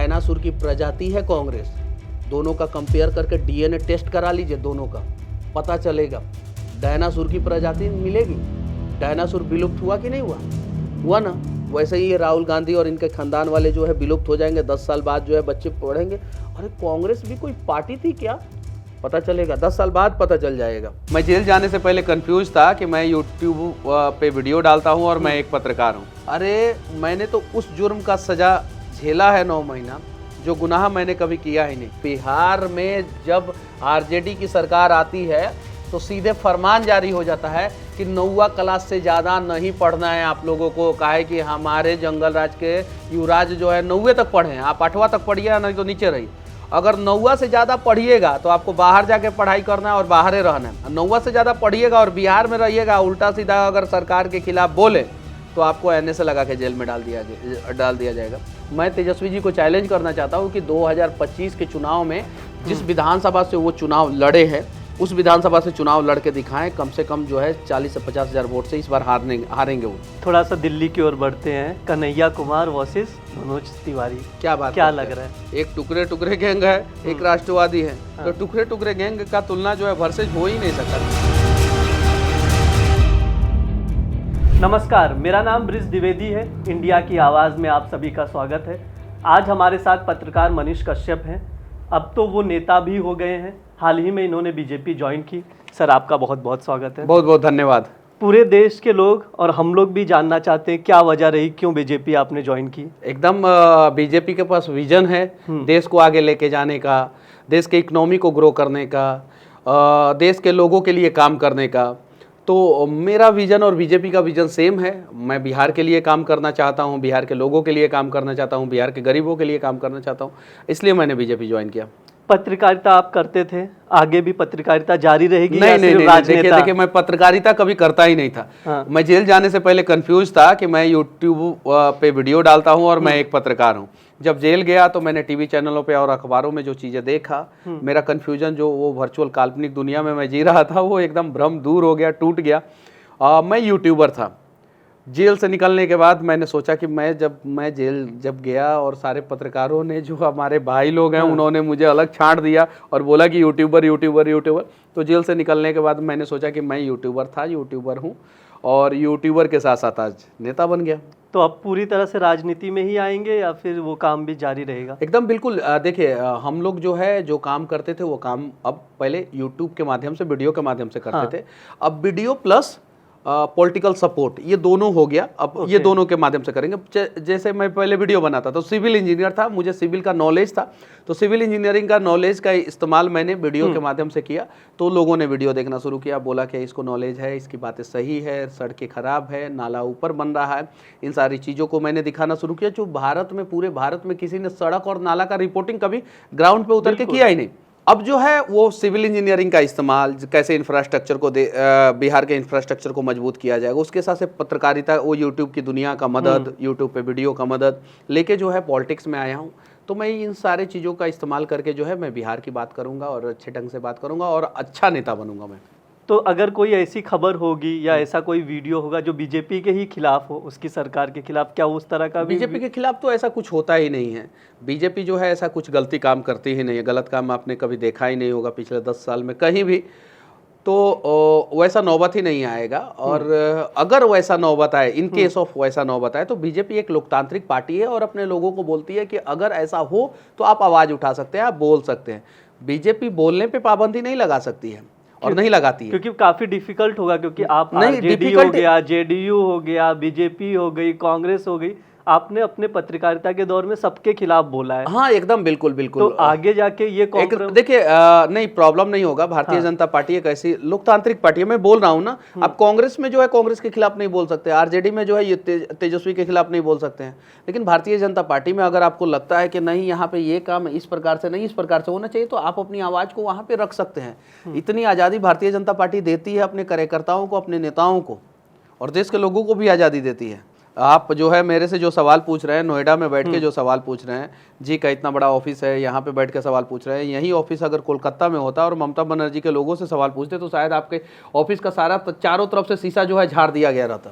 Dinosaur की प्रजाति है कांग्रेस। दोनों का कंपेयर करके डीएनए टेस्ट करा लीजिए, दोनों का पता चलेगा। डायनासोर की प्रजाति मिलेगी। डायनासोर विलुप्त हुआ कि नहीं हुआ? हुआ ना। वैसे ही ये राहुल गांधी और इनके खानदान वाले जो है विलुप्त हो जाएंगे। 10 साल बाद जो है बच्चे पढ़ेंगे, अरे कांग्रेस भी कोई पार्टी थी क्या? पता चलेगा, 10 साल बाद पता चल जाएगा। मैं जेल जाने से पहले कंफ्यूज था कि मैं यूट्यूब पे वीडियो डालता हूं और मैं एक पत्रकार हूं। अरे मैंने तो उस जुर्म का सजा झेला है 9 महीना, जो गुनाह मैंने कभी किया ही नहीं। बिहार में जब आरजेडी की सरकार आती है तो सीधे फरमान जारी हो जाता है कि 9वीं क्लास से ज़्यादा नहीं पढ़ना है आप लोगों को। काहे कि हमारे जंगल राज के युवराज जो है 9वीं तक पढ़े हैं, आप 8वां तक पढ़िए, नहीं तो नीचे रहिए। अगर 9वां से ज़्यादा पढ़िएगा तो आपको बाहर जाके पढ़ाई करना है और बाहर ही रहना है। 9वां से ज़्यादा पढ़िएगा और बिहार में रहिएगा, उल्टा सीधा अगर सरकार के खिलाफ बोले तो आपको एनए से लगा के जेल में डाल दिया जाएगा। मैं तेजस्वी जी को चैलेंज करना चाहता हूँ कि 2025 के चुनाव में जिस विधानसभा से वो चुनाव लड़े हैं, उस विधानसभा से चुनाव लड़के दिखाएं। कम से कम जो है 40 से 50 हज़ार वोट से इस बार हारेंगे वो। थोड़ा सा दिल्ली की ओर बढ़ते हैं। कन्हैया कुमार वर्सेस मनोज तिवारी, क्या लग रहा है? एक टुकड़े टुकड़े गैंग है, एक राष्ट्रवादी है। तो टुकड़े टुकड़े गैंग का तुलना जो है वर्सेज हो ही नहीं सकता। नमस्कार, मेरा नाम ब्रिज द्विवेदी है। इंडिया की आवाज़ में आप सभी का स्वागत है। आज हमारे साथ पत्रकार मनीष कश्यप हैं। अब तो वो नेता भी हो गए हैं। हाल ही में इन्होंने बीजेपी ज्वाइन की। सर, आपका बहुत बहुत स्वागत है। बहुत बहुत धन्यवाद। पूरे देश के लोग और हम लोग भी जानना चाहते हैं क्या वजह रही, क्यों बीजेपी आपने ज्वाइन की? एकदम बीजेपी के पास विजन है देश को आगे लेके जाने का, देश के इकोनॉमी को ग्रो करने का, देश के लोगों के लिए काम करने का। तो मेरा विजन और बीजेपी का विजन सेम है। मैं बिहार के लिए काम करना चाहता हूं, बिहार के लोगों के लिए काम करना चाहता हूं, बिहार के गरीबों के लिए काम करना चाहता हूं, इसलिए मैंने बीजेपी ज्वाइन किया। पत्रकारिता आप करते थे, आगे भी पत्रकारिता जारी रहेगी? नहीं, देखिए मैं पत्रकारिता कभी करता ही नहीं था। हाँ। मैं जेल जाने से पहले कंफ्यूज था कि मैं यूट्यूब पे वीडियो डालता हूं और मैं एक पत्रकार हूं। जब जेल गया तो मैंने टीवी चैनलों पे और अखबारों में जो चीज़ें देखा, मेरा कन्फ्यूजन जो वो वर्चुअल काल्पनिक दुनिया में मैं जी रहा था, वो एकदम भ्रम दूर हो गया, टूट गया। मैं यूट्यूबर था। जेल से निकलने के बाद मैंने सोचा कि मैं जेल गया और सारे पत्रकारों ने, जो हमारे भाई लोग हैं, उन्होंने मुझे अलग छांट दिया और बोला कि यूट्यूबर। तो जेल से निकलने के बाद मैंने सोचा कि मैं यूट्यूबर हूँ और यूट्यूबर के साथ साथ आज नेता बन गया। तो अब पूरी तरह से राजनीति में ही आएंगे या फिर वो काम भी जारी रहेगा? एकदम बिल्कुल। देखिए, हम लोग जो काम करते थे वो काम अब पहले यूट्यूब के माध्यम से, वीडियो के माध्यम से करते थे। अब वीडियो प्लस पॉलिटिकल सपोर्ट, ये दोनों हो गया। अब ये दोनों के माध्यम से करेंगे। जैसे मैं पहले वीडियो बनाता तो सिविल इंजीनियर था, मुझे सिविल का नॉलेज था, तो सिविल इंजीनियरिंग का नॉलेज का इस्तेमाल मैंने वीडियो के माध्यम से किया। तो लोगों ने वीडियो देखना शुरू किया, बोला कि इसको नॉलेज है, इसकी बातें सही है, सड़कें खराब है, नाला ऊपर बन रहा है। इन सारी चीज़ों को मैंने दिखाना शुरू किया, जो पूरे भारत में किसी ने सड़क और नाला का रिपोर्टिंग कभी ग्राउंड पे उतर के किया ही नहीं। अब जो है वो सिविल इंजीनियरिंग का इस्तेमाल, कैसे इंफ्रास्ट्रक्चर को बिहार के इंफ्रास्ट्रक्चर को मजबूत किया जाएगा, उसके साथ से पत्रकारिता, वो यूट्यूब की दुनिया का मदद, यूट्यूब पे वीडियो का मदद लेके जो है पॉलिटिक्स में आया हूँ। तो मैं इन सारे चीज़ों का इस्तेमाल करके जो है मैं बिहार की बात करूँगा और अच्छे ढंग से बात करूँगा और अच्छा नेता बनूंगा मैं। तो अगर कोई ऐसी खबर होगी या ऐसा कोई वीडियो होगा जो बीजेपी के ही खिलाफ हो, उसकी सरकार के खिलाफ, क्या उस तरह का? बीजेपी के खिलाफ तो ऐसा कुछ होता ही नहीं है। बीजेपी जो है ऐसा कुछ गलती काम करती ही नहीं है। गलत काम आपने कभी देखा ही नहीं होगा पिछले 10 साल में कहीं भी। तो वैसा नौबत ही नहीं आएगा। और अगर वैसा नौबत आए, इन केस ऑफ वैसा नौबत आए, तो बीजेपी एक लोकतांत्रिक पार्टी है और अपने लोगों को बोलती है कि अगर ऐसा हो तो आप आवाज़ उठा सकते हैं, आप बोल सकते हैं। बीजेपी बोलने पे पाबंदी नहीं लगा सकती है और नहीं लगाती है, क्योंकि काफी डिफिकल्ट होगा। क्योंकि आप आरजेडी हो गया, जेडीयू हो गया, बीजेपी हो गई, कांग्रेस हो गई, आपने अपने पत्रकारिता के दौर में सबके खिलाफ बोला है। हाँ, एकदम बिल्कुल। तो आगे जाके ये देखिए, नहीं, प्रॉब्लम नहीं होगा। भारतीय जनता पार्टी एक ऐसी लोकतांत्रिक पार्टी है, मैं बोल रहा हूँ ना। अब कांग्रेस में जो है कांग्रेस के खिलाफ नहीं बोल सकते, आरजेडी में जो है ये तेजस्वी के खिलाफ नहीं बोल सकते हैं। लेकिन भारतीय जनता पार्टी में अगर आपको लगता है कि नहीं, यहाँ पे ये काम इस प्रकार से नहीं, इस प्रकार से होना चाहिए, तो आप अपनी आवाज़ को वहाँ पे रख सकते हैं। इतनी आज़ादी भारतीय जनता पार्टी देती है अपने कार्यकर्ताओं को, अपने नेताओं को, और देश के लोगों को भी आज़ादी देती है। आप जो है मेरे से जो सवाल पूछ रहे हैं, नोएडा में बैठ के जो सवाल पूछ रहे हैं, जी का इतना बड़ा ऑफिस है, यहाँ पे बैठ के सवाल पूछ रहे हैं। यही ऑफिस अगर कोलकाता में होता और ममता बनर्जी के लोगों से सवाल पूछते तो शायद आपके ऑफिस का सारा चारों तरफ से शीशा जो है झाड़ दिया गया रहता।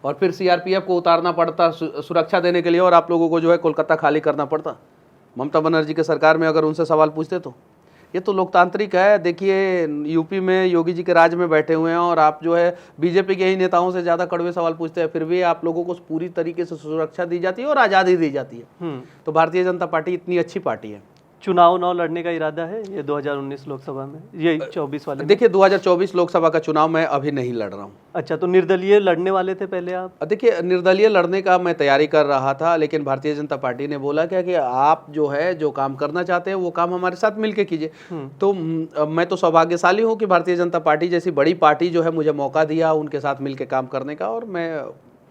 और फिर सीआरपीएफ को उतारना पड़ता सुरक्षा देने के लिए, और आप लोगों को जो है कोलकाता खाली करना पड़ता। ममता बनर्जी के सरकार में अगर उनसे सवाल पूछते तो ये तो लोकतांत्रिक है। देखिए यूपी में योगी जी के राज में बैठे हुए हैं और आप जो है बीजेपी के ही नेताओं से ज़्यादा कड़वे सवाल पूछते हैं, फिर भी आप लोगों को पूरी तरीके से सुरक्षा दी जाती है और आज़ादी दी जाती है। तो भारतीय जनता पार्टी इतनी अच्छी पार्टी है। चुनाव लड़ने का इरादा है ये 2019 लोकसभा में, ये 24 वाले? देखिए 2024 लोकसभा का चुनाव मैं अभी नहीं लड़ रहा हूँ। अच्छा, तो निर्दलीय लड़ने वाले थे पहले आप? देखिए निर्दलीय लड़ने का मैं तैयारी कर रहा था, लेकिन भारतीय जनता पार्टी ने बोला क्या कि आप जो है जो काम करना चाहते हैं वो काम हमारे साथ मिलके कीजिए। तो मैं तो सौभाग्यशाली हूँ कि भारतीय जनता पार्टी जैसी बड़ी पार्टी जो है मुझे मौका दिया उनके साथ मिलके काम करने का, और मैं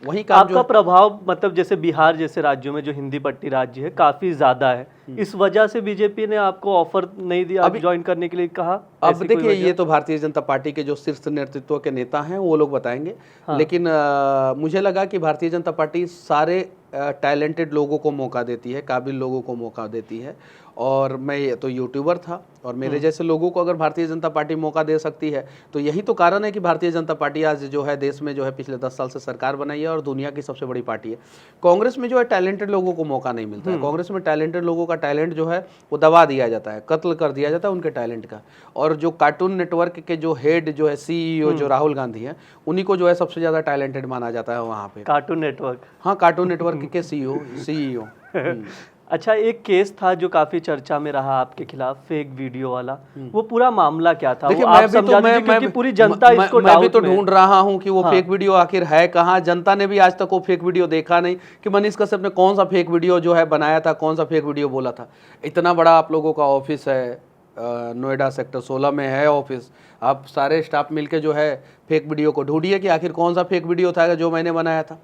वही काम। आपका प्रभाव मतलब जैसे बिहार जैसे राज्यों में जो हिंदी पट्टी राज्य है काफी ज्यादा है, इस वजह से बीजेपी ने आपको ऑफर नहीं दिया अब ज्वाइन करने के लिए कहा? अब देखिए ये तो भारतीय जनता पार्टी के जो शीर्ष नेतृत्व के नेता हैं वो लोग बताएंगे। हाँ। लेकिन मुझे लगा कि भारतीय जनता पार्टी सारे टैलेंटेड लोगों को मौका देती है, काबिल लोगों को मौका देती है, और मैं तो यूट्यूबर था और मेरे जैसे लोगों को अगर भारतीय जनता पार्टी मौका दे सकती है तो यही तो कारण है कि भारतीय जनता पार्टी आज जो है देश में जो है पिछले 10 साल से सरकार बनाई है और दुनिया की सबसे बड़ी पार्टी है। कांग्रेस में जो है टैलेंटेड लोगों को मौका नहीं मिलता है। कांग्रेस में टैलेंटेड लोगों का टैलेंट जो है वो दबा दिया जाता है, कत्ल कर दिया जाता है उनके टैलेंट का। और जो कार्टून नेटवर्क के जो हेड जो है CEO जो राहुल गांधी है, उन्हीं को जो है सबसे ज्यादा टैलेंटेड माना जाता है वहाँ पे। Cartoon network? हाँ, कार्टून नेटवर्क के CEO। अच्छा, एक केस था जो काफी चर्चा में रहा आपके खिलाफ, फेक वीडियो वाला, वो पूरा मामला क्या था? देखिए क्योंकि पूरी जनता इसको मैं भी तो ढूंढ रहा हूँ कि वो फेक वीडियो आखिर है कहाँ। जनता ने भी आज तक वो फेक वीडियो देखा नहीं कि मनीष कश्यप ने कौन सा फेक वीडियो जो है बनाया था, कौन सा फेक वीडियो बोला था। इतना बड़ा आप लोगों का ऑफिस है, नोएडा सेक्टर 16 में है ऑफिस, आप सारे स्टाफ मिलके जो है फेक वीडियो को ढूंढिए कि आखिर कौन सा फेक वीडियो था जो मैंने बनाया था।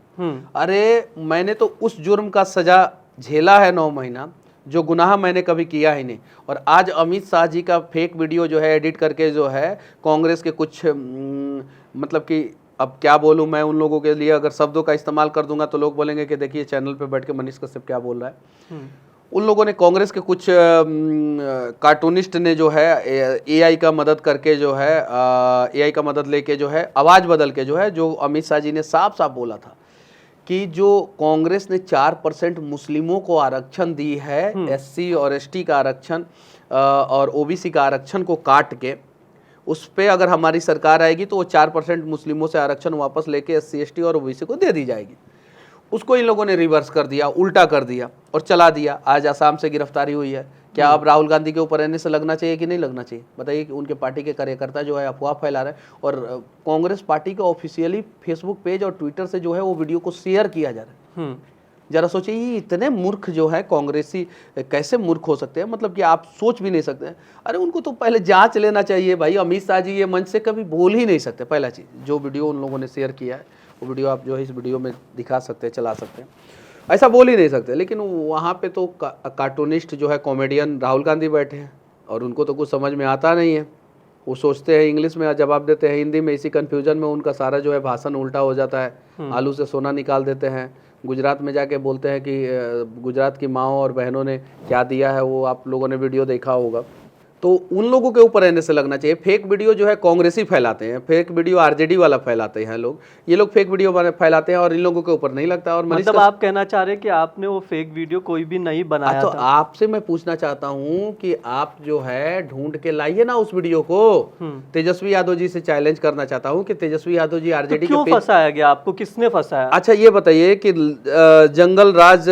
अरे मैंने तो उस जुर्म का सजा झेला है 9 महीना, जो गुनाह मैंने कभी किया ही नहीं। और आज अमित शाह जी का फेक वीडियो जो है एडिट करके जो है कांग्रेस के कुछ मतलब कि अब क्या बोलूं मैं, उन लोगों के लिए अगर शब्दों का इस्तेमाल कर दूंगा तो लोग बोलेंगे कि देखिए चैनल पे बैठ के मनीष कश्यप क्या बोल रहा है। उन लोगों ने, कांग्रेस के कुछ कार्टूनिस्ट ने जो है AI का मदद करके जो है AI का मदद लेके जो है आवाज़ बदल के जो है, जो अमित शाह जी ने साफ साफ बोला था कि जो कांग्रेस ने 4% मुस्लिमों को आरक्षण दी है, SC और ST का आरक्षण और OBC का आरक्षण को काट के, उस पर अगर हमारी सरकार आएगी तो वो 4% मुस्लिमों से आरक्षण वापस लेके SC ST और OBC को दे दी जाएगी। उसको इन लोगों ने रिवर्स कर दिया, उल्टा कर दिया और चला दिया। आज आसाम से गिरफ्तारी हुई है। क्या अब राहुल गांधी के ऊपर NSA लगना चाहिए कि नहीं लगना चाहिए? बताइए कि उनके पार्टी के कार्यकर्ता जो है अफवाह फैला रहे हैं और कांग्रेस पार्टी का ऑफिशियली फेसबुक पेज और ट्विटर से जो है वो वीडियो को शेयर किया जा रहा है। जरा सोचिए, ये इतने मूर्ख जो है कांग्रेसी कैसे मूर्ख हो सकते हैं, मतलब कि आप सोच भी नहीं सकते हैं। अरे उनको तो पहले जांच लेना चाहिए भाई। अमित शाह जी ये मंच से कभी बोल ही नहीं सकते। पहला चीज़, जो वीडियो उन लोगों ने शेयर किया है वो वीडियो आप जो है इस वीडियो में दिखा सकते हैं, चला सकते हैं, ऐसा बोल ही नहीं सकते। लेकिन वहाँ पे तो कार्टूनिस्ट जो है कॉमेडियन राहुल गांधी बैठे हैं और उनको तो कुछ समझ में आता नहीं है। वो सोचते हैं इंग्लिश में जवाब देते हैं हिंदी में, इसी कन्फ्यूजन में उनका सारा जो है भाषण उल्टा हो जाता है। आलू से सोना निकाल देते हैं। गुजरात में जाके बोलते हैं कि गुजरात की माँओं और बहनों ने क्या दिया है, वो आप लोगों ने वीडियो देखा होगा। तो उन लोगों के ऊपर NSA लगना चाहिए। फेक वीडियो जो है कांग्रेसी फैलाते हैं, फेक वीडियो RJD वाला फैलाते हैं लोग, ये लोग फेक वीडियो फैलाते हैं और इन लोगों के ऊपर नहीं लगता। और मतलब आप कहना चाह रहे हैं कि आपने वो फेक वीडियो कोई भी नहीं बनाया तो था? आपसे मैं पूछना चाहता हूँ कि आप जो है ढूंढ के लाइए ना उस वीडियो को। तेजस्वी यादव जी से चैलेंज करना चाहता हूँ कि तेजस्वी यादव जी RJD तो क्यों फंसाया गया आपको, किसने फंसाया? अच्छा ये बताइए कि जंगल राज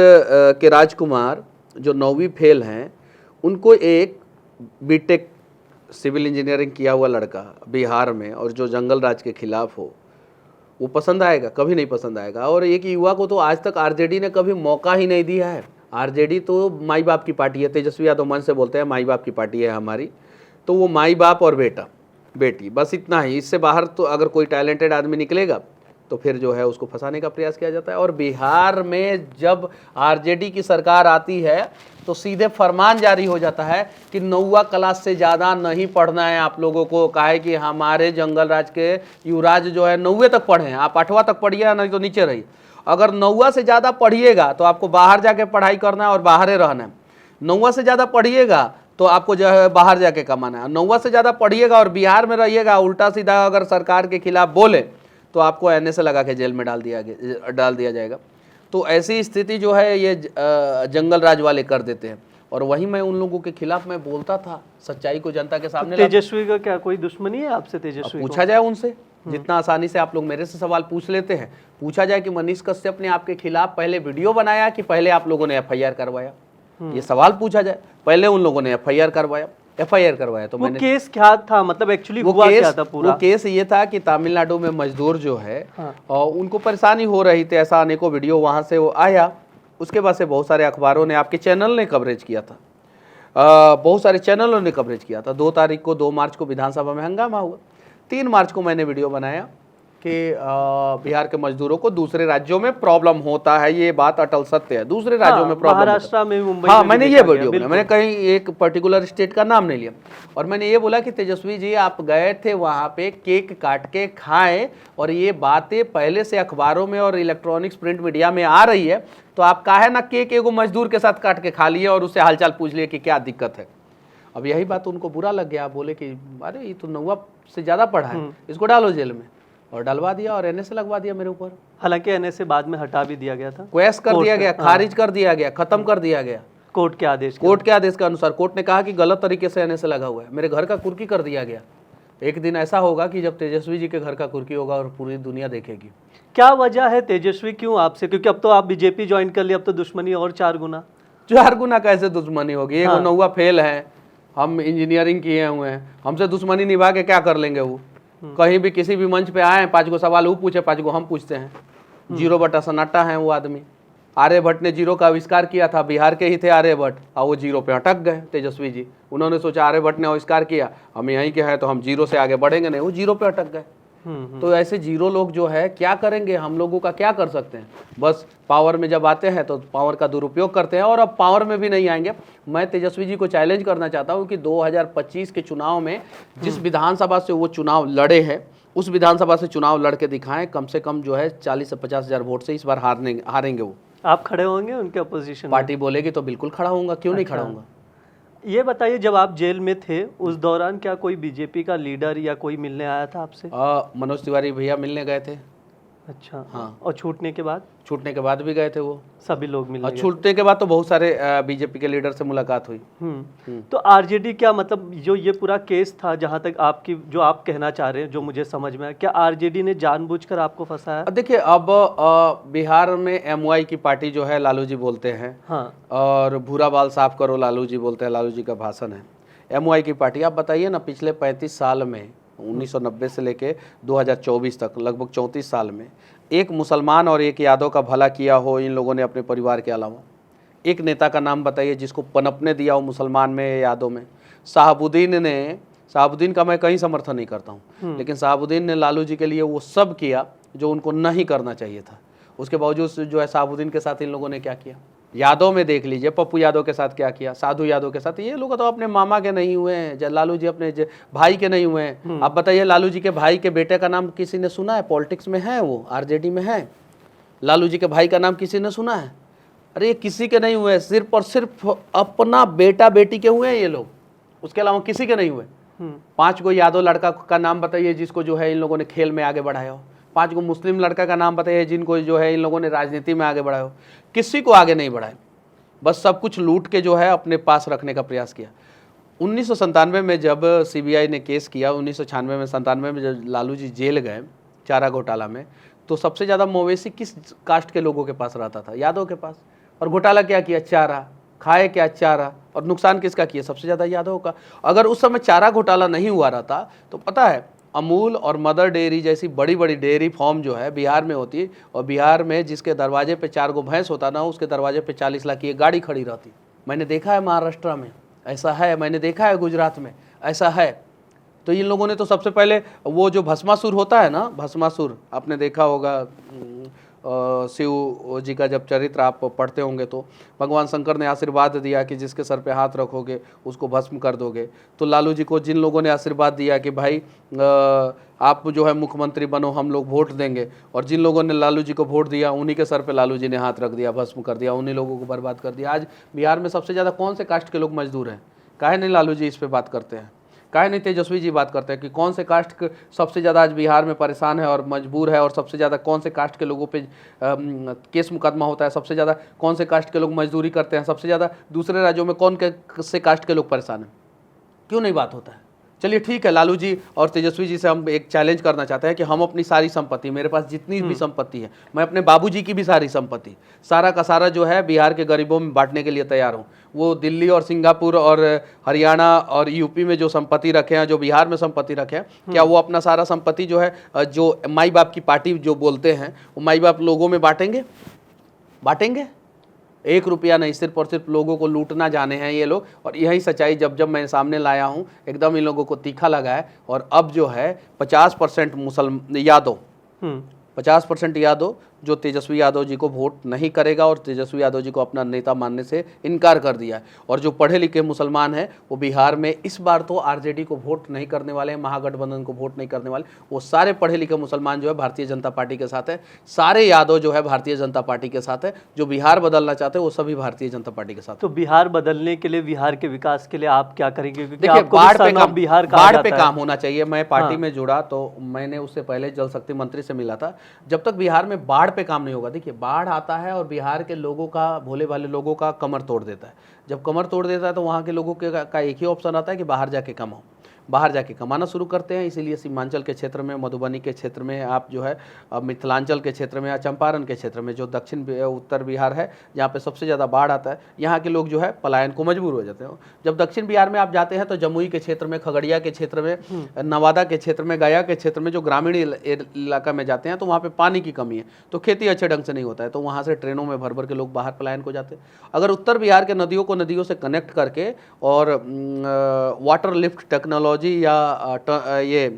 के राजकुमार जो 9वीं फेल हैं, उनको एक बीटेक सिविल इंजीनियरिंग किया हुआ लड़का बिहार में और जो जंगल राज के खिलाफ हो, वो पसंद आएगा? कभी नहीं पसंद आएगा। और एक युवा को तो आज तक RJD ने कभी मौका ही नहीं दिया है। RJD तो माई बाप की पार्टी है। तेजस्वी यादव मन से बोलते हैं माई बाप की पार्टी है हमारी, तो वो माई बाप और बेटा बेटी, बस इतना ही। इससे बाहर तो अगर कोई टैलेंटेड आदमी निकलेगा तो फिर जो है उसको फंसाने का प्रयास किया जाता है। और बिहार में जब RJD की सरकार आती है तो सीधे फरमान जारी हो जाता है कि 9वीं क्लास से ज़्यादा नहीं पढ़ना है आप लोगों को। काहे कि हमारे जंगल राज के युवराज जो है 9वीं तक पढ़े हैं, आप 8वां तक पढ़िए, नहीं तो नीचे रहिए। अगर 9वां से ज़्यादा पढ़िएगा तो आपको बाहर जाके पढ़ाई करना है और बाहर ही रहना है। 9वां से ज़्यादा पढ़िएगा तो आपको जो है बाहर जाके कमाना है। 9वां से ज़्यादा पढ़िएगा और बिहार में रहिएगा, उल्टा सीधा अगर सरकार के खिलाफ बोले तो आपको NA से लगा के जेल में डाल दिया जाएगा। तो ऐसी स्थिति जो है ये जंगल राज वाले कर देते हैं। और वही मैं उन लोगों के खिलाफ मैं बोलता था, सच्चाई को जनता के सामने तेजस्वी का क्या कोई दुश्मनी है आपसे? तेजस्वी पूछा जाए उनसे, जितना आसानी से आप लोग मेरे से सवाल पूछ लेते हैं, पूछा जाए कि मनीष कश्यप ने आपके खिलाफ पहले वीडियो बनाया कि पहले आप लोगों ने FIR करवाया, ये सवाल पूछा जाए। पहले उन लोगों ने FIR करवाया तो मैंने केस क्या था, मतलब एक्चुअली हुआ क्या था पूरा? वो केस ये था कि तमिलनाडु में मजदूर जो है और उनको परेशानी हो रही थी, ऐसा अनेकों वीडियो वहाँ से वो आया। उसके बाद से बहुत सारे अखबारों ने, आपके चैनल ने कवरेज किया था, बहुत सारे चैनलों ने कवरेज किया था। 2 मार्च को विधानसभा में हंगामा हुआ। 3 मार्च को मैंने वीडियो बनाया कि बिहार के मजदूरों को दूसरे राज्यों में प्रॉब्लम होता है, ये बात अटल सत्य है, दूसरे राज्यों में प्रॉब्लम, महाराष्ट्र में, मुंबई हाँ, में मैंने ये वीडियो बनाया, मैंने कहीं एक पर्टिकुलर स्टेट का नाम नहीं लिया। और मैंने ये बोला कि तेजस्वी जी आप गए थे वहाँ पे, केक काट के खाएं, और ये बातें पहले से अखबारों में और इलेक्ट्रॉनिक्स प्रिंट मीडिया में आ रही है, तो आप काहे ना केक एगो मजदूर के साथ काट के खा लिए और उससे हालचाल पूछ लिए कि क्या दिक्कत है। अब यही बात उनको बुरा लग गया, बोले कि अरे ये तो 9 से ज़्यादा पढ़ा है, इसको डालो जेल में, और डलवा दिया और NA से लगवा दिया मेरे ऊपर। हालांकि NA से बाद में हटा भी दिया गया था, क्वेश कर दिया गया, खारिज कर दिया गया, खत्म कर दिया गया कोर्ट के आदेश के अनुसार। कोर्ट ने कहा कि गलत तरीके से NA से लगा हुआ है, मेरे घर का कुर्की कर दिया गया। एक दिन ऐसा होगा कि जब तेजस्वी जी के घर का कुर्की होगा और पूरी दुनिया देखेगी। क्या वजह है तेजस्वी क्यों आपसे? क्योंकि अब तो आप BJP ज्वाइन कर लिया, अब तो दुश्मनी और 4 गुना। 4 गुना कैसे दुश्मनी होगी? एक 9वां फेल है, हम इंजीनियरिंग किए हुए हैं, हमसे दुश्मनी निभा के क्या कर लेंगे वो? कहीं भी किसी भी मंच पे आए, 5 गो सवाल वो पूछे, 5 गो हम पूछते हैं। 0 बटा सन्नाटा है वो आदमी। आर्यभट्ट ने 0 का आविष्कार किया था, बिहार के ही थे आर्यभट्ट, और वो 0 पे अटक गए तेजस्वी जी। उन्होंने सोचा आर्यभट्ट ने आविष्कार किया, हम यहीं के हैं तो हम 0 से आगे बढ़ेंगे नहीं, वो 0 पे अटक गए। तो ऐसे 0 लोग जो है क्या करेंगे? हम लोगों का क्या कर सकते हैं? बस पावर में जब आते हैं तो पावर का दुरुपयोग करते हैं, और अब पावर में भी नहीं आएंगे। मैं तेजस्वी जी को चैलेंज करना चाहता हूं कि 2025 के चुनाव में जिस विधानसभा से वो चुनाव लड़े हैं, उस विधानसभा से चुनाव लड़ के दिखाएं। कम से कम जो है 40 से 50 हज़ार वोट से इस बार हारेंगे वो। आप खड़े होंगे उनके अपोजिशन? पार्टी बोलेगी तो बिल्कुल खड़ा होऊंगा, क्यों नहीं खड़ा होऊंगा। ये बताइए, जब आप जेल में थे उस दौरान क्या कोई BJP का लीडर या कोई मिलने आया था आपसे? मनोज तिवारी भैया मिलने गए थे। अच्छा, हाँ। और छूटने के बाद? छूटने के बाद भी गए थे वो, सभी लोग मिलने और छूटने के बाद तो बहुत सारे BJP के लीडर से मुलाकात हुई। तो RJD क्या, मतलब जो ये पूरा केस था, जहाँ तक आपकी जो आप कहना चाह रहे हैं, जो मुझे समझ में आया, क्या RJD ने जानबूझकर आपको फंसाया? देखिए, अब बिहार में MY की पार्टी जो है, लालू जी बोलते हैं, हाँ, और भूरा बाल साफ करो लालू जी बोलते हैं, लालू जी का भाषण है। MY की पार्टी, आप बताइए ना, पिछले 35 साल में, 1990 से लेके 2024 तक, लगभग 34 साल में एक मुसलमान और एक यादव का भला किया हो इन लोगों ने अपने परिवार के अलावा? एक नेता का नाम बताइए जिसको पनपने दिया हो मुसलमान में या यादव में? साहबुद्दीन का मैं कहीं समर्थन नहीं करता हूँ, लेकिन साहबुद्दीन ने लालू जी के लिए वो सब किया जो उनको नहीं करना चाहिए था। उसके बावजूद जो है साहबुद्दीन के साथ इन लोगों ने क्या किया? यादव में देख लीजिए, पप्पू यादव के साथ क्या किया, साधु यादव के साथ। ये लोग तो अपने मामा के नहीं हुए हैं, लालू जी अपने भाई के नहीं हुए हैं। आप बताइए, लालू जी के भाई के बेटे का नाम किसी ने सुना है? पॉलिटिक्स में है वो, RJD में है। लालू जी के भाई का नाम किसी ने सुना है? अरे ये किसी के नहीं हुए, सिर्फ और सिर्फ अपना बेटा बेटी के हुए हैं ये लोग, उसके अलावा किसी के नहीं हुए। 5 गो यादव लड़का का नाम बताइए जिसको जो है इन लोगों ने खेल में आगे बढ़ाया हो। 5 गो मुस्लिम लड़का का नाम बताइए जिनको जो है इन लोगों ने राजनीति में आगे बढ़ाया हो। किसी को आगे नहीं बढ़ाए, बस सब कुछ लूट के जो है अपने पास रखने का प्रयास किया। 1997 में जब CBI ने केस किया, 1996 में जब लालू जी जेल गए चारा घोटाला में, तो सबसे ज़्यादा मवेशी किस कास्ट के लोगों के पास रहता था? यादव के पास। और घोटाला क्या किया? चारा खाए, क्या चारा, और नुकसान किसका किया? सबसे ज़्यादा यादव का। अगर उस समय चारा घोटाला नहीं हुआ रहता तो पता है अमूल और मदर डेयरी जैसी बड़ी बड़ी डेयरी फार्म जो है बिहार में होती, और बिहार में जिसके दरवाजे पे 4 गो भैंस होता ना, उसके दरवाजे पे 40 लाख की एक गाड़ी खड़ी रहती। मैंने देखा है महाराष्ट्र में ऐसा है, मैंने देखा है गुजरात में ऐसा है। तो इन लोगों ने तो सबसे पहले वो जो भस्मासुर होता है ना, भस्मासुर आपने देखा होगा, शिव जी का जब चरित्र आप पढ़ते होंगे तो भगवान शंकर ने आशीर्वाद दिया कि जिसके सर पे हाथ रखोगे उसको भस्म कर दोगे। तो लालू जी को जिन लोगों ने आशीर्वाद दिया कि भाई आप जो है मुख्यमंत्री बनो, हम लोग वोट देंगे, और जिन लोगों ने लालू जी को वोट दिया उन्हीं के सर पे लालू जी ने हाथ रख दिया, भस्म कर दिया, उन्हीं लोगों को बर्बाद कर दिया। आज बिहार में सबसे ज़्यादा कौन से कास्ट के लोग मजदूर हैं? काहे नहीं लालू जी इस पर बात करते हैं? काहे नहीं तेजस्वी जी बात करते हैं कि कौन से कास्ट सबसे ज़्यादा आज बिहार में परेशान है और मजबूर है, और सबसे ज़्यादा कौन से कास्ट के लोगों पे केस मुकदमा होता है, सबसे ज़्यादा कौन से कास्ट के लोग मजदूरी करते हैं, सबसे ज़्यादा दूसरे राज्यों में कौन से कास्ट के लोग परेशान हैं, क्यों नहीं बात होता है? चलिए ठीक है, लालू जी और तेजस्वी जी से हम एक चैलेंज करना चाहते हैं कि हम अपनी सारी संपत्ति, मेरे पास जितनी भी संपत्ति है, मैं अपने बाबूजी की भी सारी संपत्ति सारा का सारा जो है बिहार के गरीबों में बांटने के लिए तैयार हूँ। वो दिल्ली और सिंगापुर और हरियाणा और यूपी में जो संपत्ति रखे हैं, जो बिहार में संपत्ति रखे हैं, क्या वो अपना सारा संपत्ति जो है, जो माई बाप की पार्टी जो बोलते हैं, वो माई बाप लोगों में बांटेंगे? 1 रुपया नहीं, सिर्फ और सिर्फ लोगों को लूटना जाने हैं ये लोग। और यही सच्चाई जब जब मैं सामने लाया हूँ, एकदम इन लोगों को तीखा लगा है। और अब जो है 50% यादव, 50% यादव जो तेजस्वी यादव जी को वोट नहीं करेगा और तेजस्वी यादव जी को अपना नेता मानने से इनकार कर दिया है। और जो पढ़े लिखे मुसलमान हैं वो बिहार में इस बार तो आरजेडी को वोट नहीं करने वाले हैं, महागठबंधन को वोट नहीं करने वाले। वो सारे पढ़े लिखे मुसलमान जो है भारतीय जनता पार्टी के साथ है, सारे यादव जो है भारतीय जनता पार्टी के साथ है। जो बिहार बदलना चाहते हैं वो सभी भारतीय जनता पार्टी के साथ। तो बिहार बदलने के लिए, बिहार के विकास के लिए आप क्या करेंगे? देखिए, बाढ़ पे काम होना चाहिए। मैं पार्टी में जुड़ा तो मैंने उससे पहले जल शक्ति मंत्री से मिला था। जब तक बिहार में बाढ़ पे काम नहीं होगा, देखिए बाढ़ आता है और बिहार के लोगों का, भोले भाले लोगों का कमर तोड़ देता है। जब कमर तोड़ देता है तो वहाँ के लोगों का एक ही ऑप्शन आता है कि बाहर जाके कमाओ, बाहर जाके कमाना शुरू करते हैं। इसीलिए सीमांचल के क्षेत्र में, मधुबनी के क्षेत्र में, आप जो है मिथिलांचल के क्षेत्र में या चंपारण के क्षेत्र में, जो दक्षिण उत्तर बिहार है जहाँ पे सबसे ज़्यादा बाढ़ आता है, यहाँ के लोग जो है पलायन को मजबूर हो जाते हैं। जब दक्षिण बिहार में आप जाते हैं तो जमुई के क्षेत्र में, खगड़िया के क्षेत्र में, नवादा के क्षेत्र में, गया के क्षेत्र में, जो ग्रामीण इलाका में जाते हैं तो वहाँ पर पानी की कमी है, तो खेती अच्छे ढंग से नहीं होता है, तो वहाँ से ट्रेनों में भर भर के लोग बाहर पलायन को जाते हैं। अगर उत्तर बिहार के नदियों को नदियों से कनेक्ट करके और वाटर लिफ्ट टेक्नोलॉजी या ये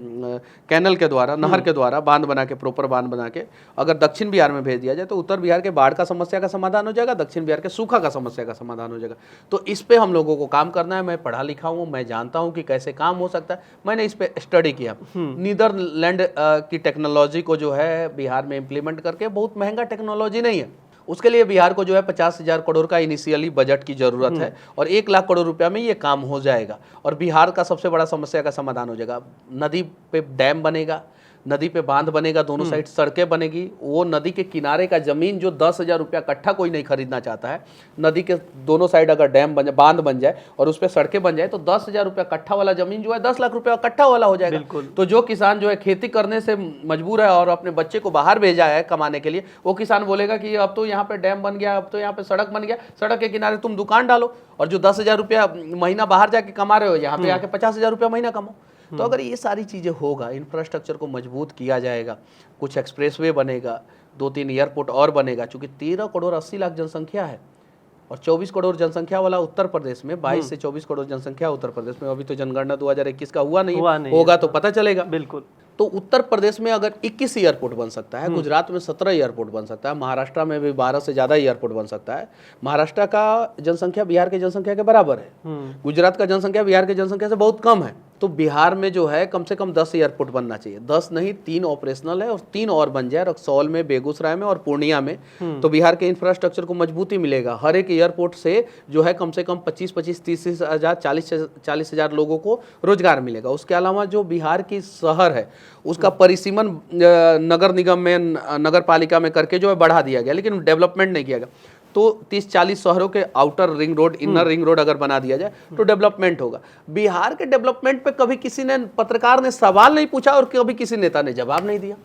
कैनल के द्वारा, नहर के द्वारा बांध बना के, प्रॉपर बांध बना के अगर दक्षिण बिहार में भेज दिया जाए तो उत्तर बिहार के बाढ़ का समस्या का समाधान हो जाएगा, दक्षिण बिहार के सूखा का समस्या का समाधान हो जाएगा। तो इस पे हम लोगों को काम करना है। मैं पढ़ा लिखा हूँ, मैं जानता हूँ कि कैसे काम हो सकता है। मैंने इस पे स्टडी किया। नीदरलैंड की टेक्नोलॉजी को जो है बिहार में इम्प्लीमेंट करके, बहुत महंगा टेक्नोलॉजी नहीं है, उसके लिए बिहार को जो है 50,000 करोड़ का इनिशियली बजट की जरूरत है और 1 लाख करोड़ रुपया में ये काम हो जाएगा और बिहार का सबसे बड़ा समस्या का समाधान हो जाएगा। नदी पे डैम बनेगा, नदी पे बांध बनेगा, दोनों साइड सड़कें बनेगी। वो नदी के किनारे का जमीन जो 10,000 रुपया कट्ठा कोई नहीं खरीदना चाहता है, नदी के दोनों साइड अगर डैम बन जाए, बांध बन जाए और उस पर सड़कें बन जाए तो 10,000 रुपया कट्ठा वाला जमीन जो है 10 लाख रुपया कट्ठा वाला हो जाएगा। तो जो किसान जो है खेती करने से मजबूर है और अपने बच्चे को बाहर भेजा है कमाने के लिए, वो किसान बोलेगा कि अब तो यहाँ पे डैम बन गया, अब तो यहाँ पे सड़क बन गया, सड़क के किनारे तुम दुकान डालो और जो 10,000 रुपया महीना बाहर जाके कमा रहे हो, यहाँ पे आके 50,000 रुपया महीना कमाओ। तो अगर ये सारी चीज़ें होगा, इंफ्रास्ट्रक्चर को मजबूत किया जाएगा, कुछ एक्सप्रेसवे बनेगा, 2-3 एयरपोर्ट और बनेगा, चूंकि 13 करोड़ 80 लाख जनसंख्या है और 24 करोड़ जनसंख्या वाला उत्तर प्रदेश में, 22 से 24 करोड़ जनसंख्या उत्तर प्रदेश में। अभी तो जनगणना 2021 का हुआ नहीं, होगा तो पता चलेगा। बिल्कुल। तो उत्तर प्रदेश में अगर 21 एयरपोर्ट बन सकता है, गुजरात में 17 एयरपोर्ट बन सकता है, महाराष्ट्र में भी 12 से ज़्यादा एयरपोर्ट बन सकता है। महाराष्ट्र का जनसंख्या बिहार की जनसंख्या के बराबर है, गुजरात का जनसंख्या बिहार की जनसंख्या से बहुत कम है। तो बिहार में जो है कम से कम 10 एयरपोर्ट बनना चाहिए। 10 नहीं, 3 ऑपरेशनल है और 3 और बन जाए, रक्सौल में, बेगूसराय में और पूर्णिया में, तो बिहार के इंफ्रास्ट्रक्चर को मजबूती मिलेगा। हर एक एयरपोर्ट से जो है कम से कम 25-25, 30 हज़ार, 40 हज़ार लोगों को रोजगार मिलेगा। उसके अलावा जो बिहार की शहर है उसका परिसीमन नगर निगम में, नगर पालिका में करके जो है बढ़ा दिया गया, लेकिन डेवलपमेंट नहीं किया गया। तो 30-40 शहरों के outer ring road, inner ring road अगर बना दिया जाए तो डेवलपमेंट होगा। बिहार के डेवलपमेंट पे कभी किसी ने, पत्रकार ने सवाल नहीं पूछा और कभी किसी नेता ने जवाब नहीं दिया।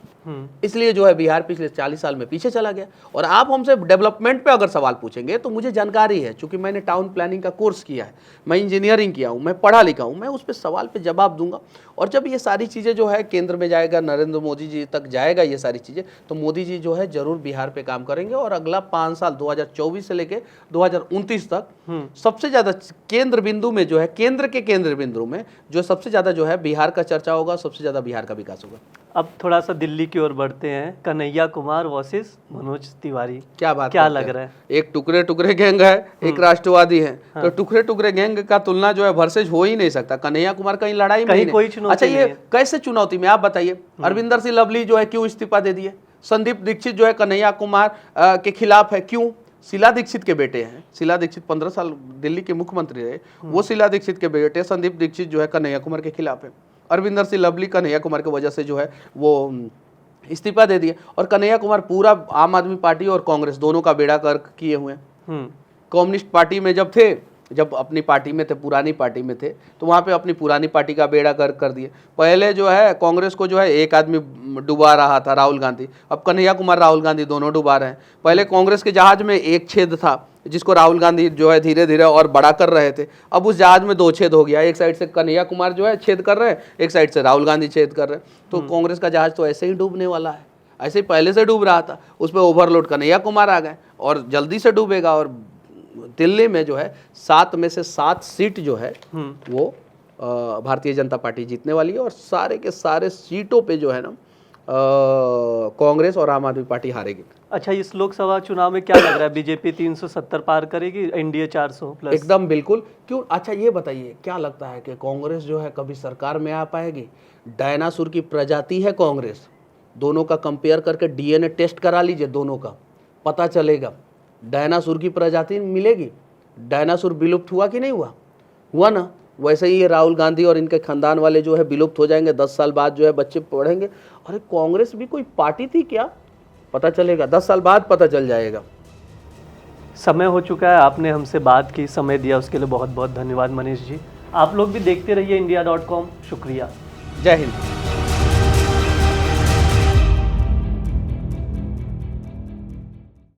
इसलिए जो है बिहार पिछले 40 साल में पीछे चला गया। और आप हमसे डेवलपमेंट पे अगर सवाल पूछेंगे तो मुझे जानकारी है, क्योंकि मैंने टाउन प्लानिंग का कोर्स किया है, मैं इंजीनियरिंग किया हूँ, मैं पढ़ा लिखा हूँ, मैं उस पर सवाल पे जवाब दूंगा। और जब ये सारी चीज़ें जो है केंद्र में जाएगा, नरेंद्र मोदी जी तक जाएगा ये सारी चीज़ें, तो मोदी जी जो है जरूर बिहार पे काम करेंगे। और अगला 5 साल 2024 से लेके 2029 तक सबसे ज़्यादा केंद्र बिंदु में जो है, केंद्र के केंद्र बिंदु में जो सबसे ज़्यादा जो है बिहार का चर्चा होगा, सबसे ज़्यादा बिहार का विकास होगा। अब थोड़ा सा दिल्ली की ओर बढ़ते हैं। कन्हैया कुमार वर्सेस मनोज तिवारी, क्या बात, क्या लग रहा है? एक टुकड़े टुकड़े गैंग है, एक राष्ट्रवादी है। तो टुकड़े टुकड़े गैंग का तुलना जो है वर्सेज हो ही नहीं सकता। कन्हैया कुमार कहीं लड़ाई में कोई चुनौती। अच्छा, ये कैसे चुनौती में, आप बताइए। अरविंदर सिंह लवली जो है क्यों इस्तीफा दे दिए? संदीप दीक्षित जो है कन्हैया कुमार के खिलाफ है, क्यों? शीला दीक्षित के बेटे हैं। शीला दीक्षित 15 साल दिल्ली के मुख्यमंत्री रहे, वो शीला दीक्षित के बेटे संदीप दीक्षित जो है कन्हैया कुमार के खिलाफ है। अरविंदर सिंह लवली कन्हैया कुमार की वजह से जो है वो इस्तीफा दे दिए, और कन्हैया कुमार पूरा आम आदमी पार्टी और कांग्रेस दोनों का बेड़ा गर्क किए हुए हैं। कम्युनिस्ट पार्टी में जब थे, जब अपनी पार्टी में थे, पुरानी पार्टी में थे, तो वहाँ पे अपनी पुरानी पार्टी का बेड़ा गर्क कर दिए। पहले जो है कांग्रेस को जो है एक आदमी डुबा रहा था, राहुल गांधी, अब कन्हैया कुमार राहुल गांधी दोनों डुबा रहे हैं। पहले कांग्रेस के जहाज में एक छेद था जिसको राहुल गांधी जो है धीरे धीरे और बड़ा कर रहे थे, अब उस जहाज में 2 छेद हो गया। एक साइड से कन्हैया कुमार जो है छेद कर रहे हैं, एक साइड से राहुल गांधी छेद कर रहे हैं। तो कांग्रेस का जहाज तो ऐसे ही डूबने वाला है, ऐसे ही पहले से डूब रहा था, उस पर ओवरलोड कन्हैया कुमार आ गए और जल्दी से डूबेगा। और दिल्ली में जो है 7 में से 7 सीट जो है वो भारतीय जनता पार्टी जीतने वाली है, और सारे के सारे सीटों पे जो है ना कांग्रेस और आम आदमी पार्टी हारेगी। अच्छा, इस लोकसभा चुनाव में क्या लग रहा है, बीजेपी 370 पार करेगी, एनडीए 400 प्लस? एकदम बिल्कुल। क्यों? अच्छा ये बताइए, क्या लगता है कि कांग्रेस जो है कभी सरकार में आ पाएगी? डायनासोर की प्रजाति है कांग्रेस, दोनों का कंपेयर करके डीएनए टेस्ट करा लीजिए, दोनों का पता चलेगा। डायनासोर की प्रजाति मिलेगी। डायनासोर विलुप्त हुआ कि नहीं हुआ? हुआ ना। वैसे ही ये राहुल गांधी और इनके खानदान वाले जो है विलुप्त हो जाएंगे। 10 साल बाद जो है बच्चे पढ़ेंगे, अरे कांग्रेस भी कोई पार्टी थी क्या, पता चलेगा। 10 साल बाद पता चल जाएगा। समय हो चुका है, आपने हमसे बात की, समय दिया, उसके लिए बहुत बहुत धन्यवाद मनीष जी। आप लोग भी देखते रहिए India.com। शुक्रिया। जय हिंद।